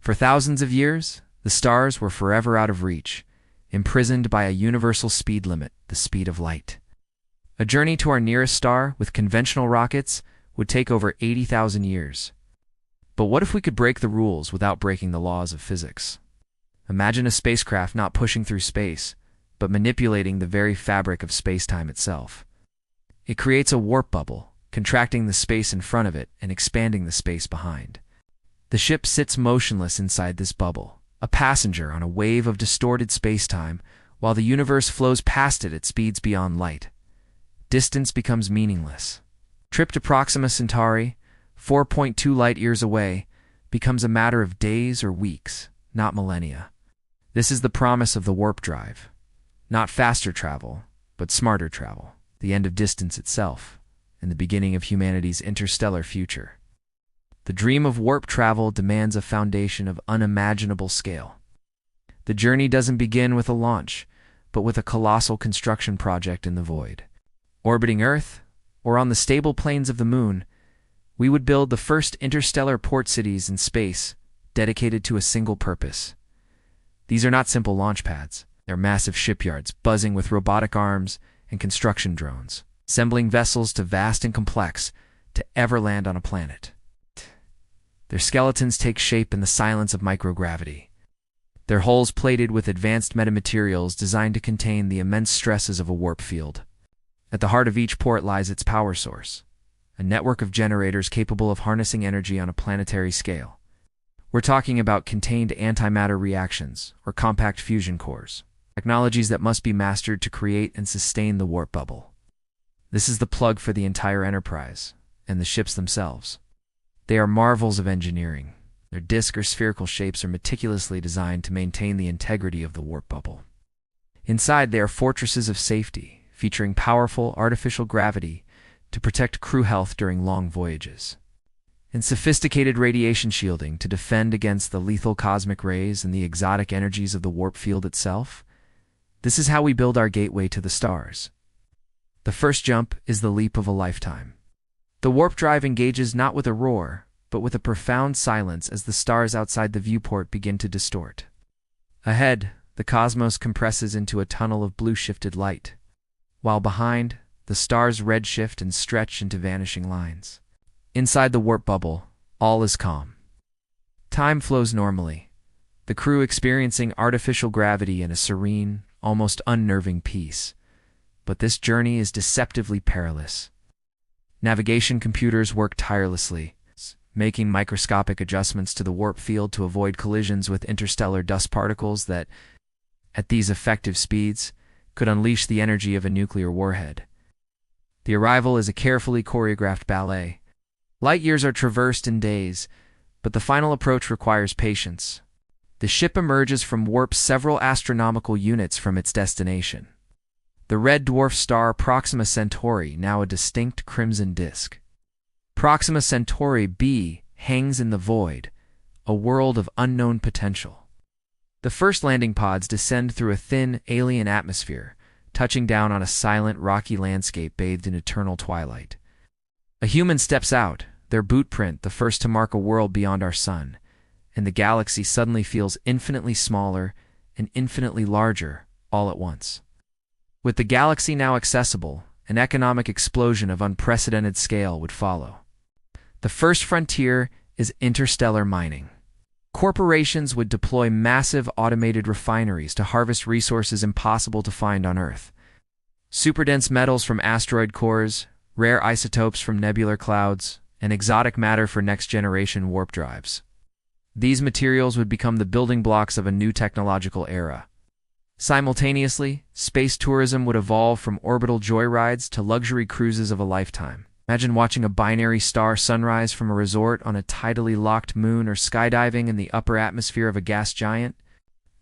For thousands of years, the stars were forever out of reach, imprisoned by a universal speed limit, the speed of light. A journey to our nearest star with conventional rockets would take over 80,000 years. But what if we could break the rules without breaking the laws of physics? Imagine a spacecraft not pushing through space, but manipulating the very fabric of space-time itself. It creates a warp bubble, contracting the space in front of it and expanding the space behind. The ship sits motionless inside this bubble, a passenger on a wave of distorted space-time, while the universe flows past it at speeds beyond light. Distance becomes meaningless. Trip to Proxima Centauri, 4.2 light-years away, becomes a matter of days or weeks, not millennia. This is the promise of the warp drive. Not faster travel, but smarter travel. The end of distance itself, and the beginning of humanity's interstellar future. The dream of warp travel demands a foundation of unimaginable scale. The journey doesn't begin with a launch, but with a colossal construction project in the void. Orbiting Earth, or on the stable plains of the Moon, we would build the first interstellar port cities in space, dedicated to a single purpose. These are not simple launch pads. They're massive shipyards, buzzing with robotic arms and construction drones, assembling vessels too vast and complex to ever land on a planet. Their skeletons take shape in the silence of microgravity. Their hulls plated with advanced metamaterials designed to contain the immense stresses of a warp field. At the heart of each port lies its power source, a network of generators capable of harnessing energy on a planetary scale. We're talking about contained antimatter reactions, or compact fusion cores, technologies that must be mastered to create and sustain the warp bubble. This is the plug for the entire enterprise, and the ships themselves. They are marvels of engineering. Their disc or spherical shapes are meticulously designed to maintain the integrity of the warp bubble. Inside, they are fortresses of safety, featuring powerful artificial gravity to protect crew health during long voyages, and sophisticated radiation shielding to defend against the lethal cosmic rays and the exotic energies of the warp field itself. This is how we build our gateway to the stars. The first jump is the leap of a lifetime. The warp drive engages not with a roar, but with a profound silence as the stars outside the viewport begin to distort. Ahead, the cosmos compresses into a tunnel of blue-shifted light, while behind, the stars redshift and stretch into vanishing lines. Inside the warp bubble, all is calm. Time flows normally, the crew experiencing artificial gravity in a serene, almost unnerving peace. But this journey is deceptively perilous. Navigation computers work tirelessly, making microscopic adjustments to the warp field to avoid collisions with interstellar dust particles that, at these effective speeds, could unleash the energy of a nuclear warhead. The arrival is a carefully choreographed ballet. Light years are traversed in days, but the final approach requires patience. The ship emerges from warp several astronomical units from its destination. The red dwarf star Proxima Centauri, now a distinct crimson disk. Proxima Centauri b hangs in the void, a world of unknown potential. The first landing pods descend through a thin, alien atmosphere, touching down on a silent, rocky landscape bathed in eternal twilight. A human steps out, their boot print the first to mark a world beyond our sun, and the galaxy suddenly feels infinitely smaller and infinitely larger all at once. With the galaxy now accessible, an economic explosion of unprecedented scale would follow. The first frontier is interstellar mining. Corporations would deploy massive automated refineries to harvest resources impossible to find on Earth. Superdense metals from asteroid cores, rare isotopes from nebular clouds, and exotic matter for next-generation warp drives. These materials would become the building blocks of a new technological era. Simultaneously, space tourism would evolve from orbital joyrides to luxury cruises of a lifetime. Imagine watching a binary star sunrise from a resort on a tidally locked moon or skydiving in the upper atmosphere of a gas giant.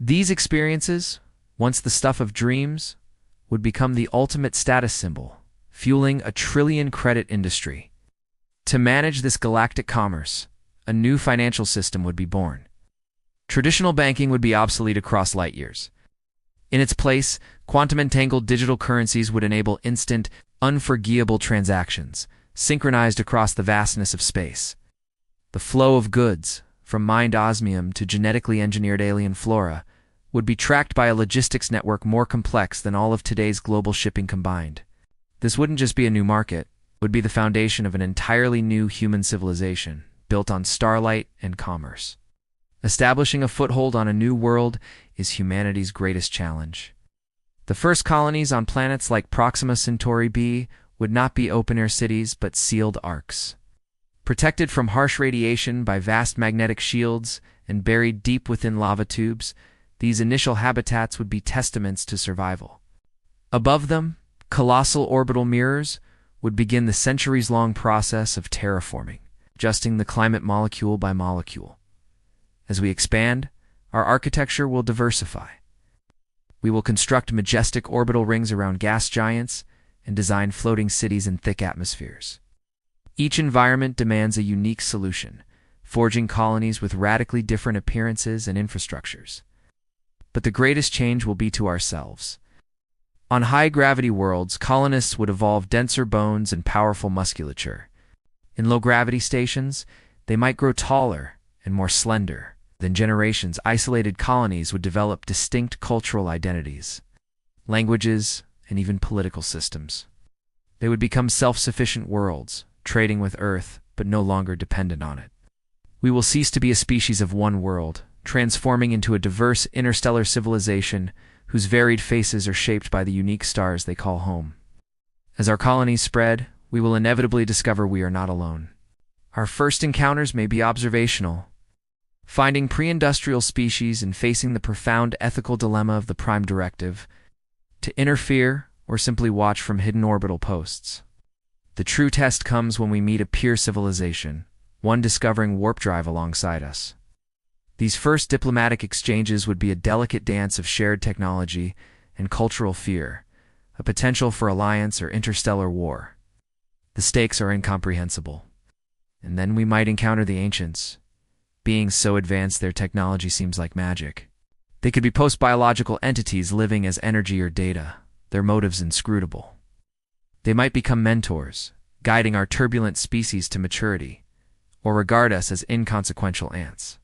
These experiences, once the stuff of dreams, would become the ultimate status symbol, fueling a trillion-credit industry. To manage this galactic commerce, a new financial system would be born. Traditional banking would be obsolete across light years. In its place, quantum-entangled digital currencies would enable instant, unforgettable transactions, synchronized across the vastness of space. The flow of goods, from mined osmium to genetically engineered alien flora, would be tracked by a logistics network more complex than all of today's global shipping combined. This wouldn't just be a new market, it would be the foundation of an entirely new human civilization, built on starlight and commerce. Establishing a foothold on a new world is humanity's greatest challenge. The first colonies on planets like Proxima Centauri b would not be open-air cities but sealed arcs. Protected from harsh radiation by vast magnetic shields and buried deep within lava tubes, these initial habitats would be testaments to survival. Above them, colossal orbital mirrors would begin the centuries-long process of terraforming, adjusting the climate molecule by molecule. As we expand, our architecture will diversify. We will construct majestic orbital rings around gas giants and design floating cities in thick atmospheres. Each environment demands a unique solution, forging colonies with radically different appearances and infrastructures. But the greatest change will be to ourselves. On high-gravity worlds, colonists would evolve denser bones and powerful musculature. In low-gravity stations, they might grow taller and more slender. Within generations, isolated colonies would develop distinct cultural identities, languages, and even political systems. They would become self-sufficient worlds, trading with Earth, but no longer dependent on it. We will cease to be a species of one world, transforming into a diverse interstellar civilization whose varied faces are shaped by the unique stars they call home. As our colonies spread, we will inevitably discover we are not alone. Our first encounters may be observational, finding pre-industrial species and facing the profound ethical dilemma of the Prime Directive, to interfere or simply watch from hidden orbital posts. The true test comes when we meet a peer civilization, one discovering warp drive alongside us. These first diplomatic exchanges would be a delicate dance of shared technology and cultural fear, a potential for alliance or interstellar war. The stakes are incomprehensible. And then we might encounter the ancients. Beings so advanced their technology seems like magic. They could be post-biological entities living as energy or data, their motives inscrutable. They might become mentors, guiding our turbulent species to maturity, or regard us as inconsequential ants.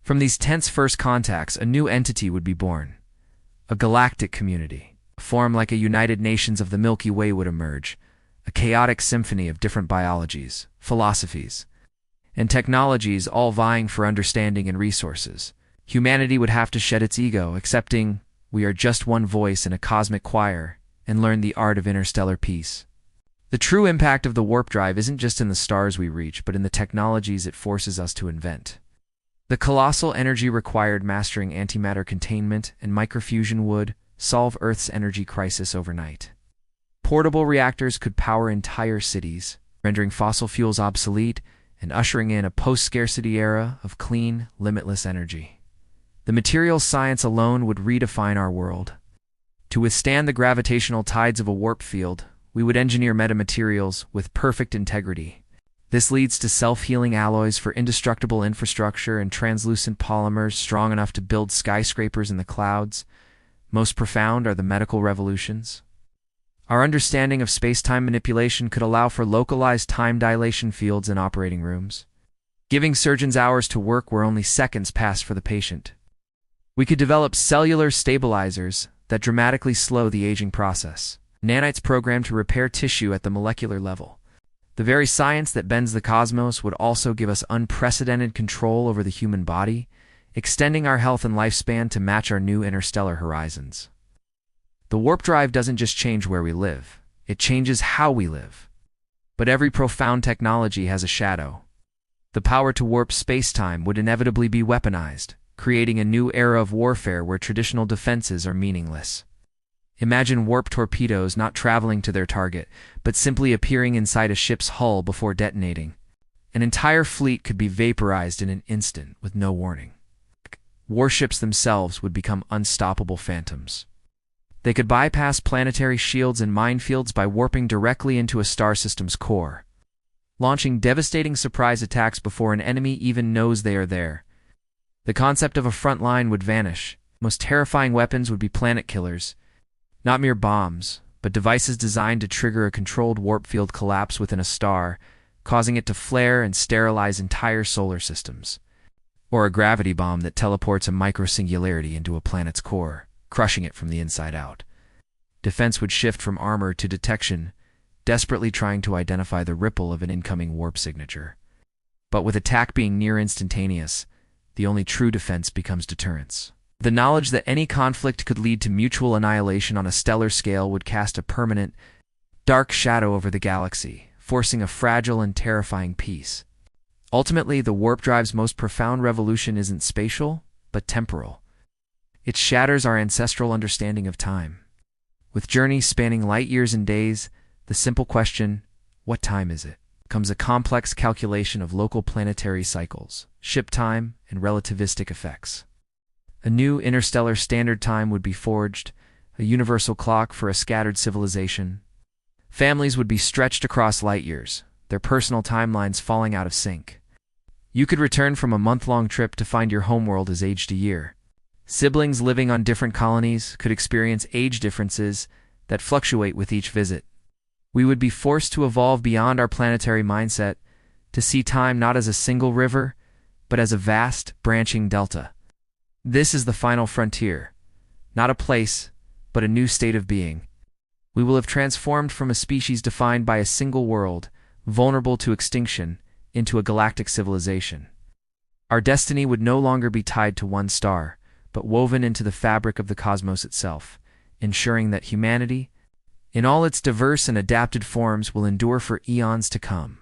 From these tense first contacts, a new entity would be born. A galactic community. A form like a United Nations of the Milky Way would emerge, a chaotic symphony of different biologies, philosophies, and technologies all vying for understanding and resources. Humanity would have to shed its ego, accepting we are just one voice in a cosmic choir, and learn the art of interstellar peace. The true impact of the warp drive isn't just in the stars we reach, but in the technologies it forces us to invent. The colossal energy required mastering antimatter containment and microfusion would solve Earth's energy crisis overnight. Portable reactors could power entire cities, rendering fossil fuels obsolete and ushering in a post-scarcity era of clean, limitless energy. The materials science alone would redefine our world. To withstand the gravitational tides of a warp field, we would engineer metamaterials with perfect integrity. This leads to self-healing alloys for indestructible infrastructure and translucent polymers strong enough to build skyscrapers in the clouds. Most profound are the medical revolutions. Our understanding of space-time manipulation could allow for localized time dilation fields in operating rooms, giving surgeons hours to work where only seconds pass for the patient. We could develop cellular stabilizers that dramatically slow the aging process. Nanites programmed to repair tissue at the molecular level. The very science that bends the cosmos would also give us unprecedented control over the human body, extending our health and lifespan to match our new interstellar horizons. The warp drive doesn't just change where we live, it changes how we live. But every profound technology has a shadow. The power to warp space-time would inevitably be weaponized, creating a new era of warfare where traditional defenses are meaningless. Imagine warp torpedoes not traveling to their target, but simply appearing inside a ship's hull before detonating. An entire fleet could be vaporized in an instant with no warning. Warships themselves would become unstoppable phantoms. They could bypass planetary shields and minefields by warping directly into a star system's core, launching devastating surprise attacks before an enemy even knows they are there. The concept of a front line would vanish. Most terrifying weapons would be planet killers, not mere bombs, but devices designed to trigger a controlled warp field collapse within a star, causing it to flare and sterilize entire solar systems. or a gravity bomb that teleports a microsingularity into a planet's core, crushing it from the inside out. Defense would shift from armor to detection, desperately trying to identify the ripple of an incoming warp signature. But with attack being near instantaneous, the only true defense becomes deterrence. The knowledge that any conflict could lead to mutual annihilation on a stellar scale would cast a permanent, dark shadow over the galaxy, forcing a fragile and terrifying peace. Ultimately, the warp drive's most profound revolution isn't spatial, but temporal. It shatters our ancestral understanding of time. With journeys spanning light years and days, the simple question, what time is it, becomes a complex calculation of local planetary cycles, ship time, and relativistic effects. A new interstellar standard time would be forged, a universal clock for a scattered civilization. Families would be stretched across light years, their personal timelines falling out of sync. You could return from a month-long trip to find your homeworld has aged a year. Siblings living on different colonies could experience age differences that fluctuate with each visit. We would be forced to evolve beyond our planetary mindset, to see time not as a single river, but as a vast, branching delta. This is the final frontier, not a place, but a new state of being. We will have transformed from a species defined by a single world, vulnerable to extinction, into a galactic civilization. Our destiny would no longer be tied to one star, but woven into the fabric of the cosmos itself, ensuring that humanity, in all its diverse and adapted forms, will endure for eons to come.